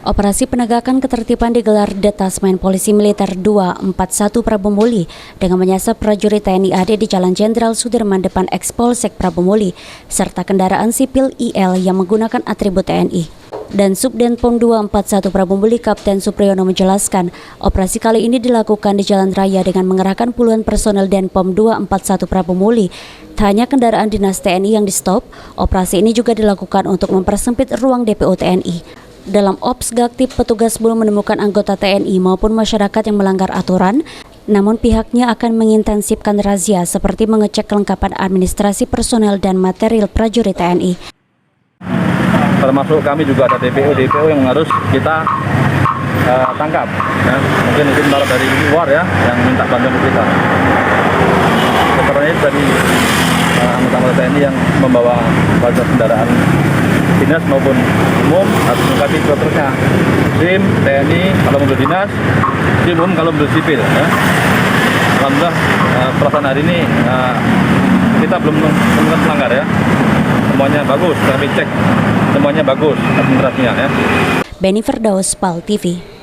Operasi penegakan ketertiban digelar Detasmen Polisi Militer 241 Prabomuli dengan menyasar prajurit TNI AD di Jalan Jenderal Sudirman depan Ex-Polsek Prabomuli serta kendaraan sipil IL yang menggunakan atribut TNI. Dan Subden POM 241 Prabomuli Kapten Supriyono menjelaskan, operasi kali ini dilakukan di jalan raya dengan mengerahkan puluhan personel dan POM 241 Prabomuli. Tak hanya kendaraan dinas TNI yang di-stop, operasi ini juga dilakukan untuk mempersempit ruang DPO TNI. Dalam Ops Gaktip, petugas belum menemukan anggota TNI maupun masyarakat yang melanggar aturan, namun pihaknya akan mengintensifkan razia seperti mengecek kelengkapan administrasi personel dan material prajurit TNI. Termasuk kami juga ada DPO yang harus kita tangkap. Ya. Mungkin itu menolak dari luar ya, yang minta bantuan kita. Sebenarnya dari anggota TNI yang membawa kendaraan dinas maupun umum harus melengkapi filternya. SIM TNI kalau mobil dinas, SIM umum kalau mobil sipil. Ya. Alhamdulillah pelaksanaan hari ini kita belum menemukan pelanggar ya. Semuanya bagus, kami cek semuanya bagus administrasinya ya. Benny Firdaus, PAL TV.